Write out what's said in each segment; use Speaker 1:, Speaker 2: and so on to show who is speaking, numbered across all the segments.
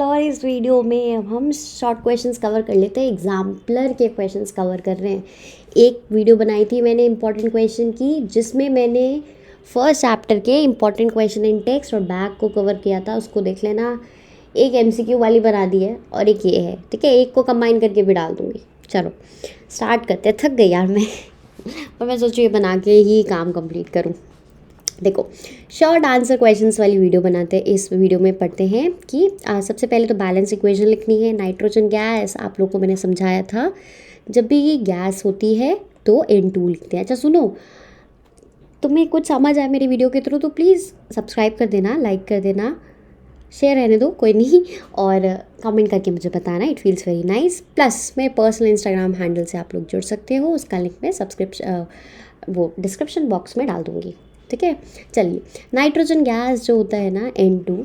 Speaker 1: और इस वीडियो में अब हम शॉर्ट क्वेश्चंस कवर कर लेते हैं, एग्जाम्पलर के क्वेश्चंस कवर कर रहे हैं। एक वीडियो बनाई थी मैंने इंपॉर्टेंट क्वेश्चन की, जिसमें मैंने फर्स्ट चैप्टर के इंपॉर्टेंट क्वेश्चन इन टेक्स्ट और बैक को कवर किया था, उसको देख लेना। एक एमसीक्यू वाली बना दी है और एक ये है, ठीक है। एक को कंबाइन करके भी डाल दूँगी। चलो स्टार्ट करते हैं। थक गई यार मैं पर मैं सोचूँ ये बना के ही काम कंप्लीट करूँ। देखो, शॉर्ट आंसर क्वेश्चंस वाली वीडियो बनाते हैं। इस वीडियो में पढ़ते हैं कि सबसे पहले तो बैलेंस इक्वेशन लिखनी है। नाइट्रोजन गैस आप लोग को मैंने समझाया था, जब भी ये गैस होती है तो N2 लिखते हैं। अच्छा सुनो, तुम्हें कुछ समझ आए मेरी वीडियो के थ्रू तो प्लीज़ सब्सक्राइब कर देना, लाइक कर देना, शेयर रहने दो, कोई नहीं, और कमेंट करके मुझे बताना। It feels very nice. Plus मेरे पर्सनल इंस्टाग्राम हैंडल से आप लोग जुड़ सकते हो, उसका लिंक मैं वो डिस्क्रिप्शन बॉक्स में डाल दूँगी, ठीक है। चलिए, नाइट्रोजन गैस जो होता है ना N2,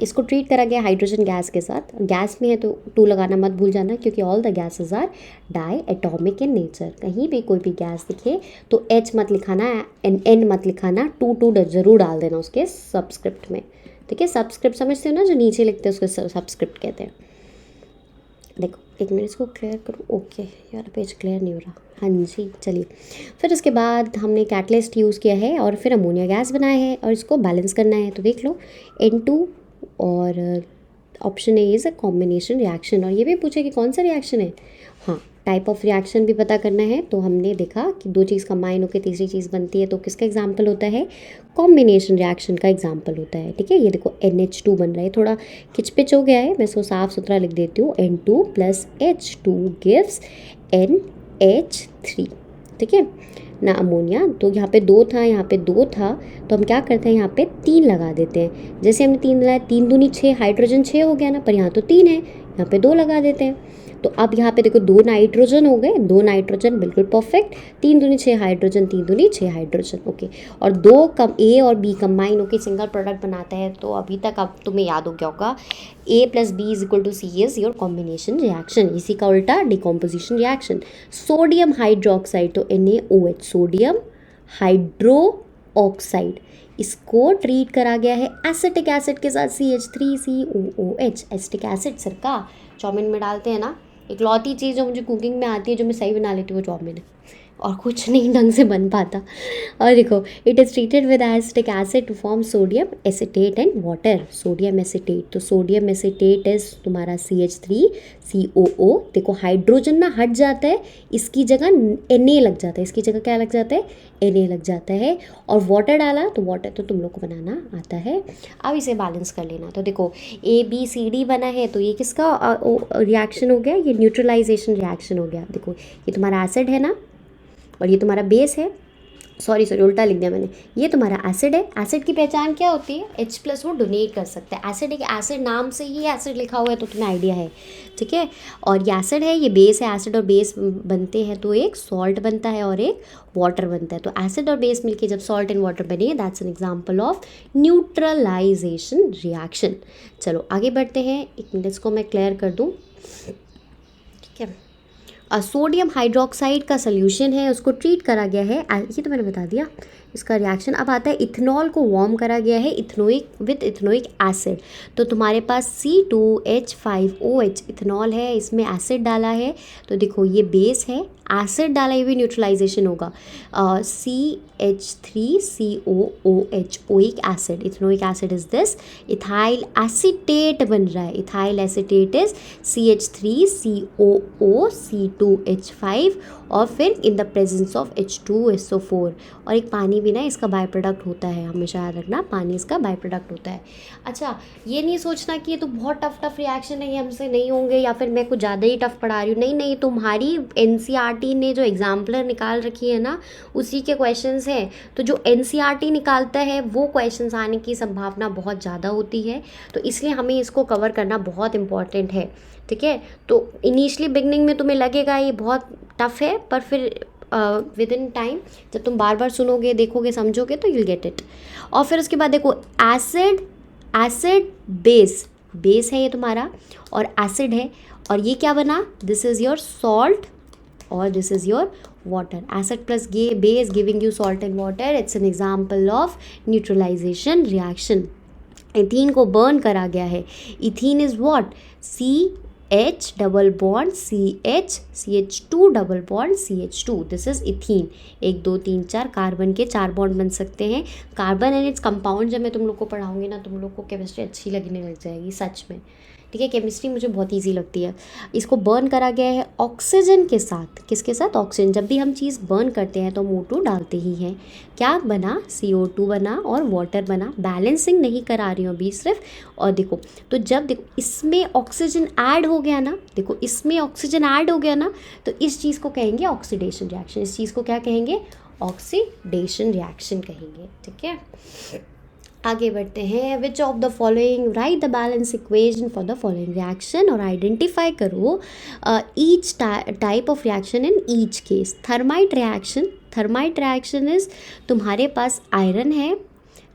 Speaker 1: इसको ट्रीट करा गया हाइड्रोजन गैस के साथ। गैस में है तो 2 लगाना मत भूल जाना, क्योंकि all the gases are diatomic in nature. कहीं भी कोई भी गैस दिखे तो H मत लिखाना, N मत लिखाना, 2 ज़रूर डाल देना उसके सबस्क्रिप्ट में, ठीक है। सबस्क्रिप्ट समझते हो ना, जो नीचे लिखते हैं उसको सबस्क्रिप्ट कहते हैं। देखो एक मिनट इसको क्लियर करूँ। ओके यार, पेज क्लियर नहीं हो रहा। हाँ जी, चलिए। फिर उसके बाद हमने कैटलिस्ट यूज़ किया है और फिर अमोनिया गैस बनाया है और इसको बैलेंस करना है। तो देख लो, N2 और option A is a combination reaction. और ये भी पूछे कि कौन सा रिएक्शन है। हाँ, टाइप ऑफ रिएक्शन भी पता करना है। तो हमने देखा कि 2 चीज़ कंबाइन होकर तीसरी चीज़ बनती है, तो किसका एग्जाम्पल होता है? कॉम्बिनेशन रिएक्शन का एग्जाम्पल होता है, ठीक है। ये देखो NH2 बन रहा है, थोड़ा खिचपिच हो गया है, मैं इसको साफ सुथरा लिख देती हूँ। N2 + H2 गिव्स NH3, ठीक है ना। अमोनिया, तो यहाँ पे 2 था, यहाँ पे 2 था, तो हम क्या करते हैं, यहाँ पे 3 लगा देते हैं। जैसे हमने 3 लगाया, 3 दूनी 6, हाइड्रोजन 6 हो गया ना, पर यहाँ तो 3 है, यहाँ पे 2 लगा देते हैं। तो अब यहाँ पे देखो 2 नाइट्रोजन हो गए, 2 नाइट्रोजन बिल्कुल परफेक्ट। 3 दूनी 6 हाइड्रोजन, 3 दूनी 6 हाइड्रोजन, ओके। और 2 कम A और B कंबाइन होकर सिंगल प्रोडक्ट बनाता है। तो अभी तक अब तुम्हें याद हो गया होगा, A + B = C is your combination reaction. इसी का उल्टा डिकम्पोजिशन रिएक्शन। सोडियम हाइड्रोक्साइड, तो NaOH, सोडियम हाइड्रो ऑक्साइड, इसको ट्रीट करा गया है एसिटिक एसिड के साथ, CH3COOH। एसिटिक एसिड सिरका चाउमीन में डालते हैं ना, इकलौती चीज़ जो मुझे कुकिंग में आती है, जो मैं सही बना लेती हूँ, वो चाउमीन है, और कुछ नहीं ढंग से बन पाता। और देखो, it is treated with acetic acid to form sodium acetate and water. Sodium acetate, तो सोडियम एसिटेट इज तुम्हारा CH3COO। देखो हाइड्रोजन ना हट जाता है, इसकी जगह Na लग जाता है, इसकी जगह क्या लग जाता है? Na लग जाता है। और वाटर डाला, तो वाटर तो तुम लोग को बनाना आता है। अब इसे बैलेंस कर लेना। तो देखो ABCD बना है, तो ये किसका रिएक्शन हो गया? ये न्यूट्रलाइजेशन रिएक्शन हो गया। देखो ये तुम्हारा एसिड है ना, और ये तुम्हारा बेस है। सॉरी उल्टा लिख दिया मैंने। ये तुम्हारा एसिड है। एसिड की पहचान क्या होती है? H+ वो डोनेट कर सकता है। एसिड एक एसिड, नाम से ही एसिड लिखा हुआ है तो तुम्हें आइडिया है, ठीक है। और ये एसिड है, ये बेस है। एसिड और बेस बनते हैं तो एक सॉल्ट बनता है और एक वाटर बनता है। तो एसिड और बेस मिलके जब सॉल्ट एंड वाटर बने, that's an example of neutralisation reaction. चलो आगे बढ़ते हैं। एक मिनट इसको मैं क्लियर कर दूँ, ठीक है। सोडियम हाइड्रोक्साइड का सोल्यूशन है, उसको ट्रीट करा गया है, ये तो मैंने बता दिया। इसका रिएक्शन अब आता है, इथेनॉल को वार्म करा गया है इथेनोइक विद इथेनोइक एसिड। तो तुम्हारे पास C2H5OH इथेनॉल है, इसमें एसिड डाला है। तो देखो ये बेस है, एसिड डाला, ये भी न्यूट्रलाइजेशन होगा। CH3COOH, oic acid, ethanoic acid is this. Ethyl acetate बन रहा है। इथाइल एसीटेट इज CH3COOC2H5, और फिर इन द प्रेजेंस ऑफ H2SO4। और एक पानी भी ना इसका बाय प्रोडक्ट होता है, हमेशा याद रखना, पानी इसका बाय प्रोडक्ट होता है। अच्छा, ये नहीं सोचना कि ये तो बहुत टफ रिएक्शन है, ये हमसे नहीं होंगे, या फिर मैं कुछ ज़्यादा ही टफ पढ़ा रही हूँ। नहीं नहीं, तुम्हारी NCERT ने जो एग्जाम्पलर निकाल रखी है ना, उसी के क्वेश्चंस हैं। तो जो NCERT निकालता है वो क्वेश्चंस आने की संभावना बहुत ज़्यादा होती है, तो इसलिए हमें इसको कवर करना बहुत इंपॉर्टेंट है, ठीक है। तो इनिशियली बिगनिंग में तुम्हें लगेगा ये बहुत टफ है, पर फिर विद इन टाइम जब तुम बार बार सुनोगे, देखोगे, समझोगे, तो यूल गेट इट। और फिर उसके बाद देखो एसिड बेस है ये तुम्हारा, और एसिड है, और ये क्या बना? दिस इज़ योर सॉल्ट और this is your water. Acid plus base giving you salt and water. It's an example of neutralization reaction. Ethene को बर्न करा गया है। Ethene is what? CH double bond CH2 double bond CH2, this is ethene. 1 2 3 4 carbon के 4 bond बन सकते हैं। Carbon and its compound जब मैं तुम लोग को पढ़ाऊंगी ना, तुम लोग को केमिस्ट्री अच्छी लगने लग जाएगी सच में, ठीक है। केमिस्ट्री मुझे बहुत ईजी लगती है। इसको बर्न करा गया है ऑक्सीजन के साथ। किसके साथ? ऑक्सीजन। जब भी हम चीज़ बर्न करते हैं तो हम O2 डालते ही हैं। क्या बना? CO2 बना और वाटर बना। बैलेंसिंग नहीं करा रही हूँ अभी सिर्फ। और देखो, तो जब देखो इसमें ऑक्सीजन ऐड हो गया ना, देखो इसमें ऑक्सीजन ऐड हो गया ना, तो इस चीज़ को कहेंगे ऑक्सीडेशन रिएक्शन। इस चीज़ को क्या कहेंगे? ऑक्सीडेशन रिएक्शन कहेंगे, ठीक है। आगे बढ़ते हैं। विच of the following, right the balance equation for the following reaction और आइडेंटिफाई करो each type of reaction in each case. Thermite reaction, thermite reaction is तुम्हारे पास आयरन है,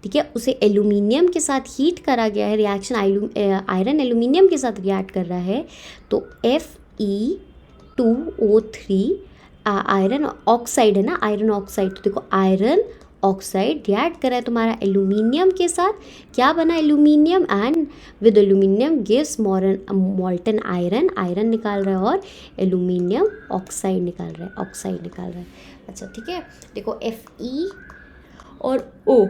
Speaker 1: ठीक है, उसे एल्यूमिनियम के साथ हीट करा गया है। रिएक्शन आयरन एल्यूमिनियम के साथ रिएक्ट कर रहा है, तो Fe2O3 आयरन ऑक्साइड है ना, आयरन ऑक्साइड। तो देखो आयरन ऑक्साइड रिएक्ट कर रहा है तुम्हारा एल्यूमिनियम के साथ। क्या बना? Aluminium, and with aluminium gives molten iron, iron निकाल रहा है और एल्यूमिनियम ऑक्साइड निकाल रहा है, ऑक्साइड निकाल रहा है। अच्छा ठीक है, देखो Fe और O,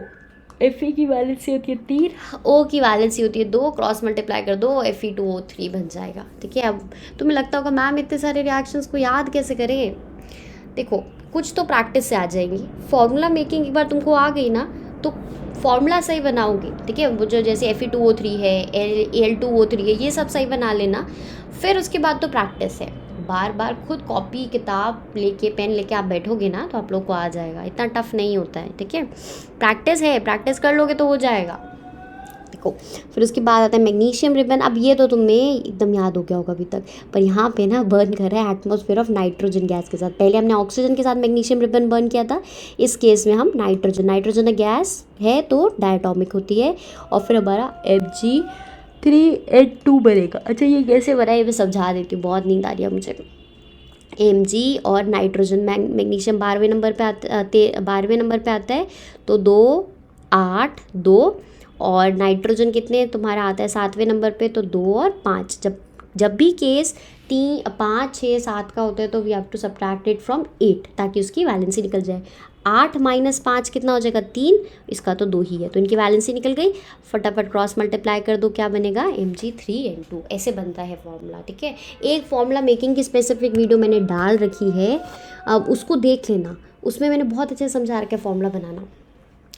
Speaker 1: Fe की वैलेंसी होती है 3, O की वैलेंसी होती है 2, क्रॉस मल्टीप्लाई कर दो, Fe2O3 बन जाएगा, ठीक है। अब तुम्हें लगता होगा मैम इतने सारे रिएक्शंस को याद कैसे करें? देखो कुछ तो प्रैक्टिस से आ जाएंगी। फॉर्मूला मेकिंग एक बार तुमको आ गई ना, तो फॉर्मूला सही बनाओगे, ठीक है। वो जो जैसे Fe2O3 है, Al2O3 है, ये सब सही बना लेना। फिर उसके बाद तो प्रैक्टिस है। बार बार खुद कॉपी किताब लेके पेन लेके आप बैठोगे ना, तो आप लोग को आ जाएगा। इतना टफ नहीं होता है, ठीक है। प्रैक्टिस है, प्रैक्टिस कर लोगे तो हो जाएगा। देखो फिर उसके बाद आता है मैग्नीशियम रिबन। अब ये तो तुम्हें एकदम याद हो गया होगा अभी तक, पर यहाँ पे ना बर्न कर रहा है एटमॉस्फेयर ऑफ नाइट्रोजन गैस के साथ। पहले हमने ऑक्सीजन के साथ मैग्नीशियम रिबन बर्न किया था, इस केस में हम नाइट्रोजन, नाइट्रोजन गैस है तो डायटोमिक होती है, और फिर हमारा Mg3N2 बनेगा। अच्छा ये कैसे बना है मैं समझा देती हूँ, बहुत नींद आ रही है मुझे। Mg और नाइट्रोजन, मैग्नीशियम 12वें नंबर पे 12वें नंबर पे आता है, तो 2 8 2, और नाइट्रोजन कितने तुम्हारा आता है 7वें नंबर पे, तो 2 और 5। जब भी केस 3 5 6 7 का होता है तो we have to subtract it from 8, ताकि उसकी वैलेंसी निकल जाए। 8 - 5 कितना हो जाएगा? 3, इसका तो 2 ही है, तो इनकी वैलेंसी निकल गई। फटाफट क्रॉस मल्टीप्लाई कर दो, क्या बनेगा? Mg3N2। ऐसे बनता है फॉर्मूला, ठीक है। एक फॉर्मूला मेकिंग की स्पेसिफिक वीडियो मैंने डाल रखी है, अब उसको देख लेना, उसमें मैंने बहुत अच्छे से समझा रखा है फॉर्मूला बनाना।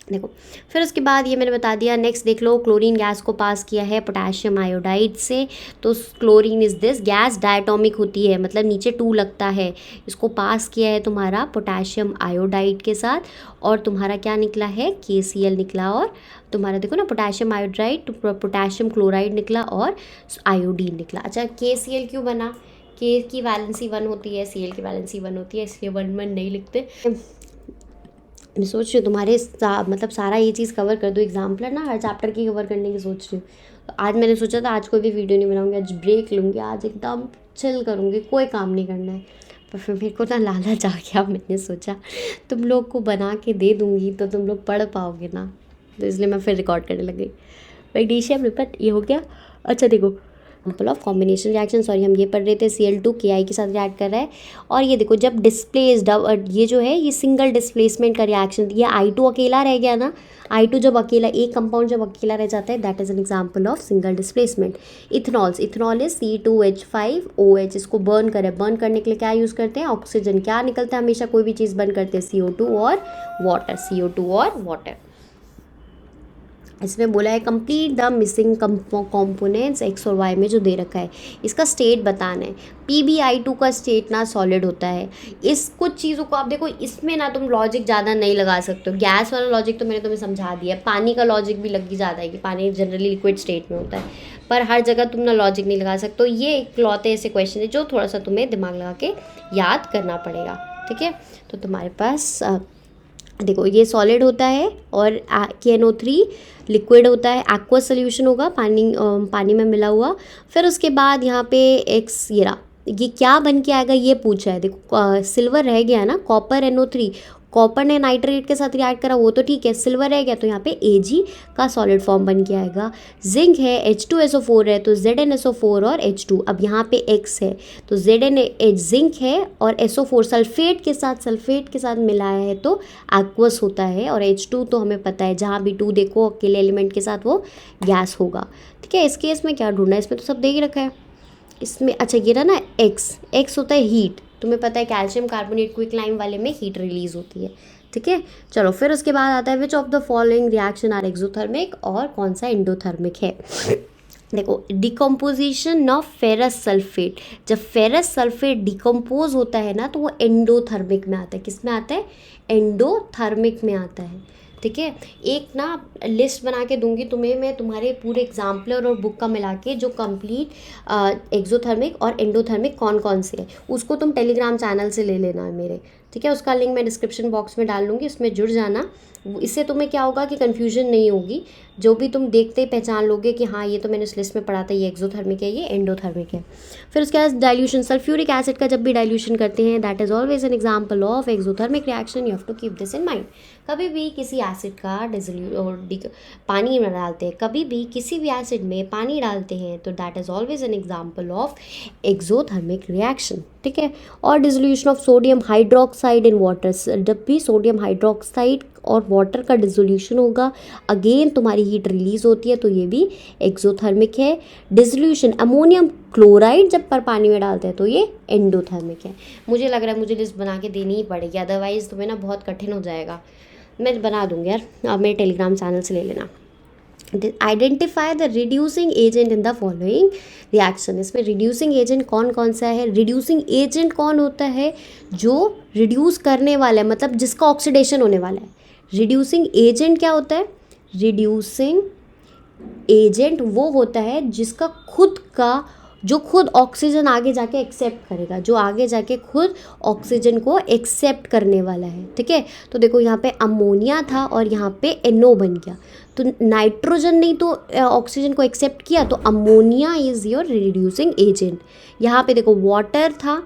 Speaker 1: देखो फिर उसके बाद ये मैंने बता दिया। नेक्स्ट देख लो, क्लोरीन गैस को पास किया है पोटेशियम आयोडाइड से, तो chlorine is this gas, diatomic होती है, मतलब नीचे 2 लगता है। इसको पास किया है तुम्हारा पोटेशियम आयोडाइड के साथ, और तुम्हारा क्या निकला है? KCl निकला, और तुम्हारा देखो ना पोटेशियम आयोडाइड तो पोटेशियम क्लोराइड निकला, और आयोडीन निकला। अच्छा KCl क्यों बना? K की वैलेंसी 1 होती है, Cl की वैलेंसी 1 होती है, इसलिए 1 नहीं लिखते। मैं सोच रही हूँ तुम्हारे मतलब सारा ये चीज़ कवर कर दूँ, एग्जाम्पलर ना हर चैप्टर की कवर करने की सोच रही हूँ। तो आज मैंने सोचा था आज कोई भी वीडियो नहीं बनाऊंगी, आज ब्रेक लूँगी, आज एकदम चिल करूँगी, कोई काम नहीं करना है। पर फिर मेरे को ना लालच आ गया, मैंने सोचा तुम लोग को बना के दे दूँगी तो तुम लोग पढ़ पाओगे ना, तो इसलिए मैं फिर रिकॉर्ड करने लग गई। मैग्नीशियम रिपट ये हो गया। अच्छा देखो example of combination reaction, sorry हम ये पढ़ रहे थे, Cl2 Ki के साथ रिएक्ट कर रहा है। और ये देखो जब डिस्प्लेस्ड, ये जो है ये सिंगल डिस्प्लेसमेंट का रिएक्शन, ये I2 अकेला रह गया ना, I2 जब अकेला, एक कंपाउंड जब अकेला रह जाता है, that is an example of single displacement. इथेनॉल्स, ethanol is C2H5OH, इसको बर्न करें, बर्न करने के लिए क्या यूज़ करते हैं? ऑक्सीजन। क्या निकलता है हमेशा कोई भी चीज़ बर्न करते हैं? CO2 और वाटर, CO2 और वाटर। इसमें बोला है complete the missing components X और Y में जो दे रखा है, इसका स्टेट बताना है। PbI2 का स्टेट ना सॉलिड होता है। इस कुछ चीज़ों को आप देखो, इसमें ना तुम लॉजिक ज़्यादा नहीं लगा सकते हो। गैस वाला लॉजिक तो मैंने तुम्हें समझा दिया है, पानी का लॉजिक भी लग ही जाता है कि पानी जनरली लिक्विड स्टेट में होता है, पर हर जगह तुम ना लॉजिक नहीं लगा सकते हो। ये इकलौते ऐसे क्वेश्चन है जो थोड़ा सा तुम्हें दिमाग लगा के याद करना पड़ेगा, ठीक है। तो तुम्हारे पास देखो ये सॉलिड होता है, और KNO3 लिक्विड होता है, एक्वा सोल्यूशन होगा, पानी में मिला हुआ। फिर उसके बाद यहाँ पे ये क्या बन के आएगा ये पूछा है। देखो सिल्वर रह गया ना, कॉपर NO3, कॉपर ने नाइट्रेट के साथ रिएक्ट करा वो तो ठीक है, सिल्वर है क्या तो यहाँ पे Ag का सॉलिड फॉर्म बन के आएगा। जिंक है H2SO4 है तो ZnSO4 और H2। अब यहाँ पे X है तो जिंक है और SO4 सल्फेट के साथ मिलाया है तो एक्वस होता है, और H2 तो हमें पता है जहाँ भी 2 देखो अकेले एलिमेंट के साथ वो गैस होगा। ठीक है, इस केस में क्या ढूंढना है, इसमें तो सब दे ही रखा है। इसमें अच्छा ये रहा ना एक्स होता है हीट, तुम्हें पता है कैल्शियम कार्बोनेट क्विकलाइम वाले में हीट रिलीज होती है। ठीक है, चलो फिर उसके बाद आता है which of the following reaction are exothermic और कौन सा एंडोथर्मिक है। देखो डिकम्पोजिशन ऑफ फेरस सल्फेट, जब फेरस सल्फेट डिकम्पोज होता है ना तो वो एंडोथर्मिक में आता है। किस में आता है, एंडोथर्मिक में आता है। ठीक है, एक ना लिस्ट बना के दूंगी तुम्हें मैं, तुम्हारे पूरे एग्जाम्पलर और बुक का मिला के, जो कंप्लीट एक्सोथर्मिक और एंडोथर्मिक कौन कौन से है, उसको तुम टेलीग्राम चैनल से ले लेना है मेरे। ठीक है, उसका लिंक मैं डिस्क्रिप्शन बॉक्स में डाल दूँगी, उसमें जुड़ जाना। इससे तुम्हें क्या होगा कि कन्फ्यूजन नहीं होगी, जो भी तुम देखते ही पहचान लोगे कि हाँ ये तो मैंने उस लिस्ट में पढ़ा था, ये एक्सोथर्मिक है, ये एंडोथर्मिक है। फिर उसके बाद डाइल्यूशन, सल्फ्यूरिक एसिड का जब भी डाइल्यूशन करते हैं that is always an example of exothermic reaction, you have to keep this in mind. कभी भी किसी एसिड का पानी में डालते हैं, कभी भी किसी भी एसिड में पानी डालते हैं तो that is always an example of exothermic reaction. ठीक है, और dissolution of sodium hydroxide in water, जब भी सोडियम हाइड्रोक्साइड और वाटर का डिसोल्यूशन होगा अगेन तुम्हारी हीट रिलीज होती है तो ये भी एक्सोथर्मिक है। डिसोल्यूशन अमोनियम क्लोराइड जब पर पानी में डालते हैं तो ये एंडोथर्मिक है। मुझे लग रहा है मुझे लिस्ट बना के देनी ही पड़ेगी, अदरवाइज तुम्हें ना बहुत कठिन हो जाएगा। मैं बना दूंगी यार, आप मेरे टेलीग्राम चैनल से ले लेना। Identify the reducing agent in the following reaction, इसमें रिड्यूसिंग एजेंट कौन कौन सा है। रिड्यूसिंग एजेंट कौन होता है, जो रिड्यूस करने वाला है, मतलब जिसका ऑक्सीडेशन होने वाला है। रिड्यूसिंग एजेंट क्या होता है, रिड्यूसिंग एजेंट वो होता है जिसका खुद का, जो खुद ऑक्सीजन आगे जाके एक्सेप्ट करेगा, जो आगे जाके खुद ऑक्सीजन को एक्सेप्ट करने वाला है। ठीक है, तो देखो यहाँ पे अमोनिया था और यहाँ पे NO बन गया, तो नाइट्रोजन नहीं तो ऑक्सीजन को एक्सेप्ट किया, तो ammonia is your reducing agent. यहाँ पे देखो वाटर था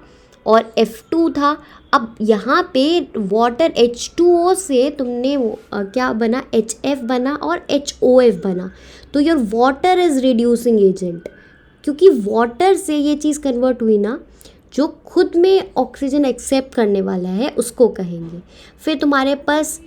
Speaker 1: और F2 था, अब यहाँ पे वाटर H2O से तुमने क्या बना, HF बना और HOF बना, तो your water is reducing agent, क्योंकि वाटर से ये चीज़ कन्वर्ट हुई ना, जो खुद में ऑक्सीजन एक्सेप्ट करने वाला है उसको कहेंगे। फिर तुम्हारे पास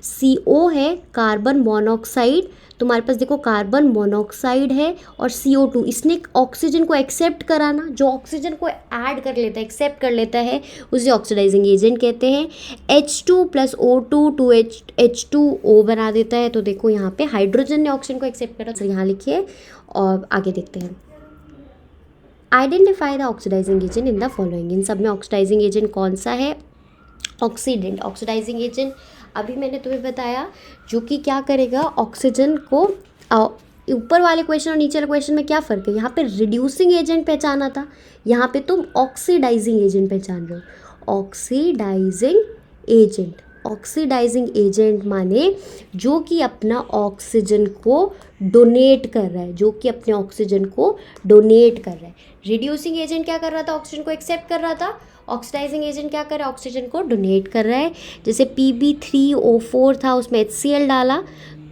Speaker 1: CO है, कार्बन मोनोऑक्साइड, तुम्हारे पास देखो कार्बन मोनोऑक्साइड है और CO2, इसने ऑक्सीजन को एक्सेप्ट कराना, जो ऑक्सीजन को ऐड कर लेता है, एक्सेप्ट कर लेता है, उसे ऑक्सीडाइजिंग एजेंट कहते हैं। H2 + O2 2H2O बना देता है, तो देखो यहाँ पे हाइड्रोजन ने ऑक्सीजन को एक्सेप्ट करा, तो यहाँ लिखिए और आगे देखते हैं। Identify the oxidising agent in the following, इन सब में ऑक्सीडाइजिंग एजेंट कौन सा है, ऑक्सीडेंट। ऑक्सीडाइजिंग एजेंट अभी मैंने तुम्हें बताया जो कि क्या करेगा, ऑक्सीजन को, ऊपर वाले क्वेश्चन और नीचे वाले क्वेश्चन में क्या फ़र्क है, यहाँ पे रिड्यूसिंग एजेंट पहचाना था, यहाँ पे तुम ऑक्सीडाइजिंग एजेंट पहचान रहे हो। ऑक्सीडाइजिंग एजेंट, ऑक्सीडाइजिंग एजेंट माने जो कि अपना ऑक्सीजन को डोनेट कर रहा है, जो कि अपने ऑक्सीजन को डोनेट कर रहा है। रिड्यूसिंग एजेंट क्या कर रहा था, ऑक्सीजन को एक्सेप्ट कर रहा था। ऑक्सीडाइजिंग एजेंट क्या कर रहा है, ऑक्सीजन को डोनेट कर रहा है। जैसे Pb3O4 था, उसमें HCl डाला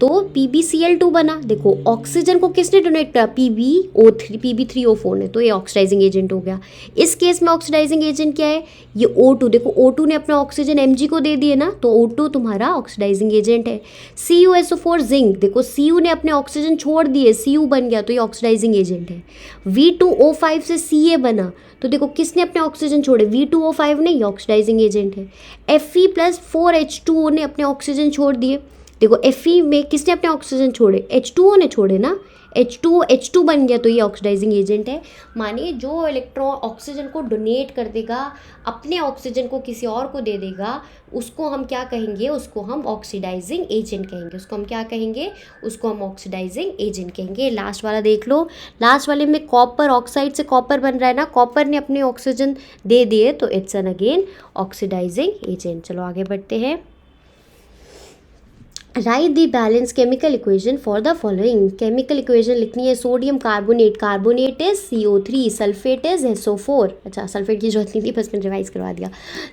Speaker 1: तो PbCl2 बना। देखो ऑक्सीजन को किसने डोनेट करा, Pb3O4 ने, तो ये ऑक्सीडाइजिंग एजेंट हो गया। इस केस में ऑक्सीडाइजिंग एजेंट क्या है, ये O2, देखो O2 ने अपना ऑक्सीजन Mg को दे दिए ना, तो O2 तुम्हारा ऑक्सीडाइजिंग एजेंट है। CuSO4 जिंक, देखो Cu ने अपने ऑक्सीजन छोड़ दिए, Cu बन गया, तो ये ऑक्सीडाइजिंग एजेंट है। V2O5 से Ca बना, तो देखो किसने अपने ऑक्सीजन छोड़े, V2O5 ने, ये ऑक्सीडाइजिंग एजेंट है। Fe+4H2O ने अपने ऑक्सीजन छोड़ दिए, देखो Fe में किसने अपने ऑक्सीजन छोड़े, H2O ने छोड़े ना, H2 बन गया, तो ये ऑक्सीडाइजिंग एजेंट है। मानिए जो इलेक्ट्रॉन ऑक्सीजन को डोनेट कर देगा, अपने ऑक्सीजन को किसी और को दे देगा, उसको हम क्या कहेंगे, उसको हम ऑक्सीडाइजिंग एजेंट कहेंगे। उसको हम क्या कहेंगे, उसको हम ऑक्सीडाइजिंग एजेंट कहेंगे। लास्ट वाला देख लो, लास्ट वाले में कॉपर, ऑक्साइड से कॉपर बन रहा है ना, कॉपर ने अपने ऑक्सीजन दे दिए, तो it's an again oxidising agent. चलो आगे बढ़ते हैं। Write the balance chemical equation for the following. Chemical equation लिखनी है, sodium carbonate, carbonate is CO3, sulphate is SO4। अच्छा, सल्फेट की जरूरत नहीं थी, बस मैंने रिवाइज करवा दिया।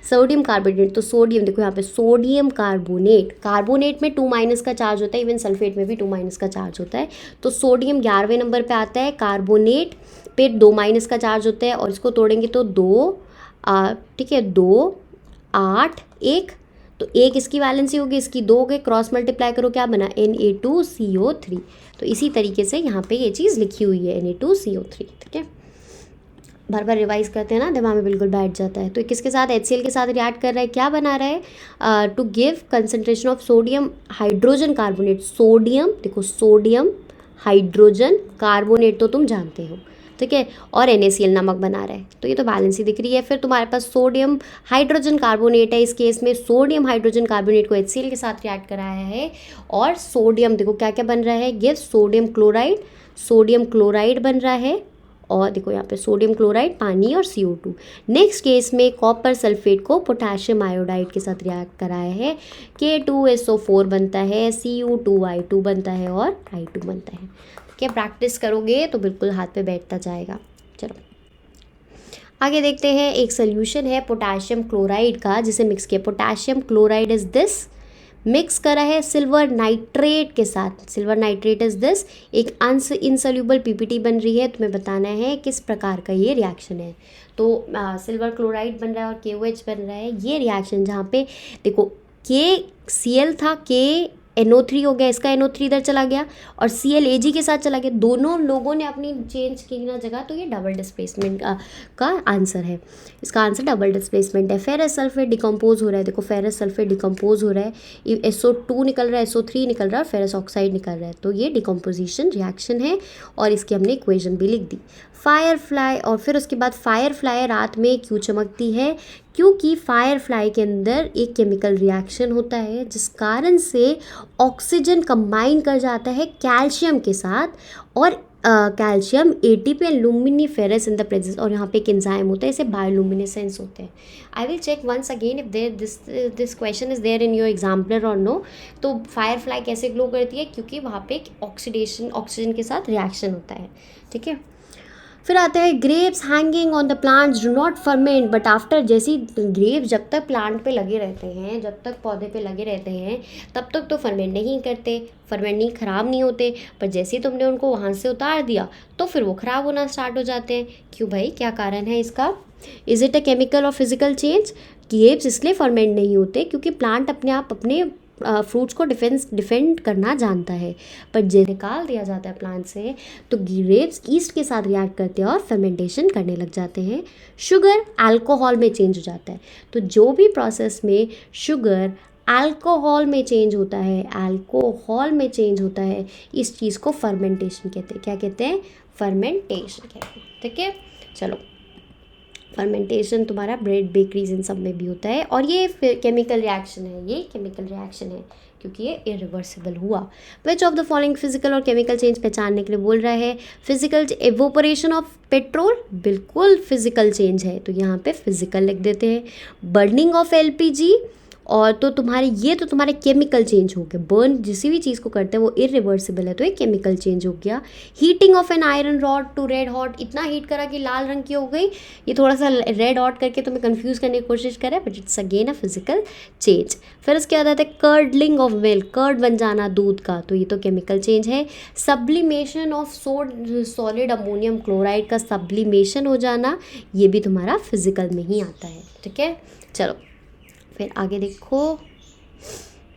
Speaker 1: सोडियम कार्बोनेट, तो सोडियम देखो यहाँ पे सोडियम कार्बोनेट, कार्बोनेट में 2- का चार्ज होता है, इवन सल्फेट में भी 2- का चार्ज होता है। तो सोडियम 11वें नंबर पे आता है, कार्बोनेट पे 2- का चार्ज होता है, और इसको तोड़ेंगे तो 2, ठीक है, 2, 8, 1, तो एक इसकी वैलेंसी होगी, इसकी 2 हो गए, क्रॉस मल्टीप्लाई करो क्या बना, Na2CO3। तो इसी तरीके से यहाँ पे ये चीज़ लिखी हुई है, Na2CO3। ठीक है, बार बार रिवाइज करते हैं ना, दिमाग में बिल्कुल बैठ जाता है। तो किसके साथ, HCl के साथ रिएक्ट कर रहा है, क्या बना रहा है, to give concentration of sodium hydrogen carbonate. Sodium देखो, सोडियम हाइड्रोजन कार्बोनेट तो तुम जानते हो, ठीक है, और NaCl नमक बना रहा है, तो ये तो बैलेंस ही दिख रही है। फिर तुम्हारे पास सोडियम हाइड्रोजन कार्बोनेट है, इस केस में सोडियम हाइड्रोजन कार्बोनेट को HCl के साथ रिएक्ट कराया है, और सोडियम देखो क्या क्या बन रहा है, give sodium chloride, sodium chloride बन रहा है, और देखो यहाँ पे सोडियम क्लोराइड, पानी और CO2। नेक्स्ट केस में कॉपर सल्फेट को पोटेशियम आयोडाइड के साथ रिएक्ट कराया है, K2SO4 बनता है, Cu2I2 बनता है, और I2 बनता है। क्या प्रैक्टिस करोगे तो बिल्कुल हाथ पे बैठता जाएगा। चलो आगे देखते हैं, एक सोल्यूशन है पोटेशियम क्लोराइड का, जिसे मिक्स किया, potassium chloride is this, mix करा है सिल्वर नाइट्रेट के साथ, सिल्वर नाइट्रेट इज दिस, एक इनसोल्यूबल PPT बन रही है, तुम्हें बताना है किस प्रकार का ये रिएक्शन है। तो सिल्वर क्लोराइड बन रहा है और KOH बन रहा है, ये रिएक्शन जहाँ पे देखो KCl था, NO3 हो गया, इसका NO3 इधर चला गया, और ClAg के साथ चला गया, दोनों लोगों ने अपनी चेंज की ना जगह, तो ये डबल डिस्प्लेसमेंट का आंसर है, इसका आंसर डबल डिस्प्लेसमेंट है। फेरस सल्फेट डिकम्पोज हो रहा है, देखो फेरस सल्फेट डिकम्पोज हो रहा है, SO2 निकल रहा है, SO3 निकल रहा है, और फेरस ऑक्साइड निकल रहा है, तो ये डिकम्पोजिशन रिएक्शन है, और इसकी हमने इक्वेशन भी लिख दी। फायर फ्लाई, और फिर उसके बाद फायर फ्लाई रात में क्यों चमकती है, क्योंकि फायर फ्लाई के अंदर एक केमिकल रिएक्शन होता है, जिस कारण से ऑक्सीजन कंबाइन कर जाता है कैल्शियम के साथ, और calcium ATP and luminiferous in the presence, और यहाँ पे एक एंजाइम होता है, इसे बायोलुमिनेसेंस होते हैं। I will check once again if there this question is there in your exemplar or no. तो फायर फ्लाई कैसे ग्लो करती है, क्योंकि वहाँ पे एक ऑक्सीजन के साथ रिएक्शन होता है। ठीक है, फिर आता है grapes hanging on the plants do not ferment, but after, जैसी ग्रेप्स जब तक प्लांट पे लगे रहते हैं, जब तक पौधे पे लगे रहते हैं, तब तक तो फर्मेंट नहीं करते, फर्मेंट नहीं, ख़राब नहीं होते, पर जैसे ही तुमने उनको वहाँ से उतार दिया तो फिर वो ख़राब होना स्टार्ट हो जाते हैं। क्यों भाई, क्या कारण है इसका? इज़ इट अ केमिकल और फिजिकल चेंज? ग्रेप्स इसलिए फर्मेंट नहीं होते क्योंकि प्लांट अपने आप अपने फ्रूट्स को डिफेंड करना जानता है, पर जब निकाल दिया जाता है प्लांट से तो ग्रेप्स ईस्ट के साथ रिएक्ट करते हैं और फर्मेंटेशन करने लग जाते हैं। शुगर अल्कोहल में चेंज हो जाता है, तो जो भी प्रोसेस में शुगर अल्कोहल में चेंज होता है, अल्कोहल में चेंज होता है, इस चीज़ को फर्मेंटेशन कहते हैं। क्या कहते हैं? फर्मेंटेशन कहते हैं। ठीक है, चलो, फर्मेंटेशन तुम्हारा ब्रेड बेकरीज इन सब में भी होता है, और ये केमिकल रिएक्शन है, ये केमिकल रिएक्शन है क्योंकि ये इरिवर्सिबल हुआ। विच ऑफ द फॉलोइंग फिजिकल और केमिकल चेंज पहचानने के लिए बोल रहा है। फिजिकल एवोपोरेशन ऑफ पेट्रोल, बिल्कुल फिजिकल चेंज है, तो यहाँ पे फिजिकल लिख देते हैं। बर्निंग ऑफ LPG, और तो तुम्हारे केमिकल चेंज हो गया। बर्न जिसी भी चीज़ को करते हैं वो इरिवर्सिबल है, तो ये केमिकल चेंज हो गया। Heating of an iron rod to red hot, इतना हीट करा कि लाल रंग की हो गई, ये थोड़ा सा रेड हॉट करके तुम्हें कंफ्यूज करने की कोशिश करे, but it's again a physical change. फिर उसके बाद आता है कर्डलिंग ऑफ मिल्क, कर्ड बन जाना दूध का, तो ये तो केमिकल चेंज है। Sublimation of solid ammonium chloride का सब्लिमेशन हो जाना, ये भी तुम्हारा फिजिकल में ही आता है। ठीक है, चलो फिर आगे देखो।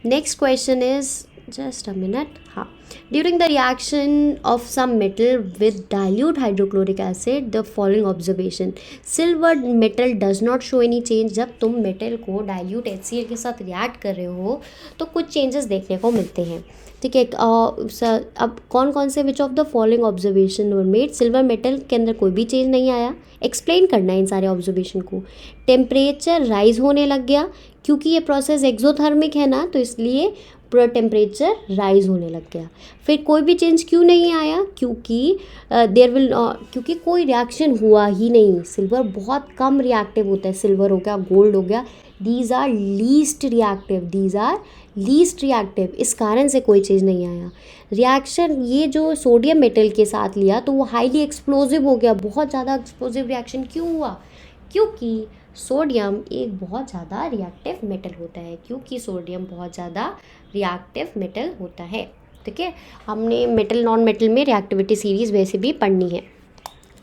Speaker 1: Next question is, just a minute, हाँ, during the reaction of some metal with dilute hydrochloric acid the following observation. Silver metal does not show any change, जब तुम मेटल को डाइल्यूट HCl के साथ रिएक्ट कर रहे हो तो कुछ चेंजेस देखने को मिलते हैं। ठीक है, अब कौन कौन से विच of the following observation were made. Silver metal के अंदर कोई भी चेंज नहीं आया, एक्सप्लेन करना है इन सारे ऑब्जर्वेशन को। टेम्परेचर राइज होने लग गया, क्योंकि ये प्रोसेस एक्सोथर्मिक है ना, तो इसलिए पूरा टेम्परेचर राइज होने लग गया। फिर कोई भी चेंज क्यों नहीं आया, क्योंकि क्योंकि कोई रिएक्शन हुआ ही नहीं। सिल्वर बहुत कम रिएक्टिव होता है, सिल्वर हो गया, गोल्ड हो गया, दीज आर लीस्ट रिएक्टिव, इस कारण से कोई चीज़ नहीं आया। रिएक्शन ये जो सोडियम मेटल के साथ लिया तो वो हाईली एक्सप्लोजिव हो गया, बहुत ज़्यादा एक्सप्लोजिव रिएक्शन क्यों हुआ? क्योंकि सोडियम एक बहुत ज़्यादा रिएक्टिव मेटल होता है, ठीक है। हमने मेटल नॉन मेटल में रिएक्टिविटी सीरीज़ वैसे भी पढ़नी है।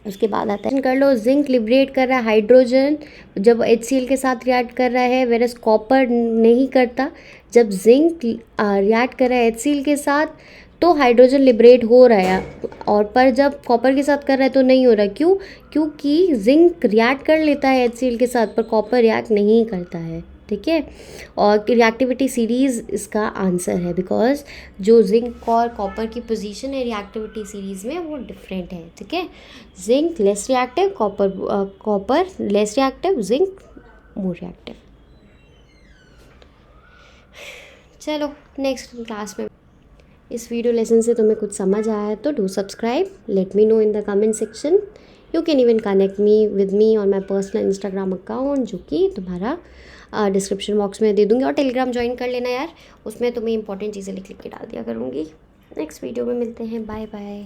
Speaker 1: उसके बाद आता है, कर लो, जिंक लिबरेट कर रहा है हाइड्रोजन जब HCl के साथ रिएक्ट कर रहा है, वेरस कॉपर नहीं करता। जब जिंक रिएक्ट कर रहा है HCl के साथ तो हाइड्रोजन लिबरेट हो रहा है, और पर जब कॉपर के साथ कर रहा है तो नहीं हो रहा। क्यों? क्योंकि जिंक रिएक्ट कर लेता है HCl के साथ पर कॉपर रिएक्ट नहीं करता है, ठीक है। और रिएक्टिविटी सीरीज़ इसका आंसर है, बिकॉज जो जिंक और कॉपर की पोजीशन है रिएक्टिविटी सीरीज़ में वो डिफरेंट है, ठीक है। Zinc less reactive, copper less reactive, zinc more reactive. चलो नेक्स्ट क्लास में इस वीडियो लेसन से तुम्हें कुछ समझ आया तो do subscribe, let me know in the comment section. You can even connect with me on my personal Instagram account, जो कि तुम्हारा डिस्क्रिप्शन बॉक्स में दे दूँगी, और टेलीग्राम ज्वाइन कर लेना यार, उसमें तुम्हें इंपॉर्टेंट चीज़ें लिख के डाल दिया करूँगी। नेक्स्ट वीडियो में मिलते हैं, बाय बाय।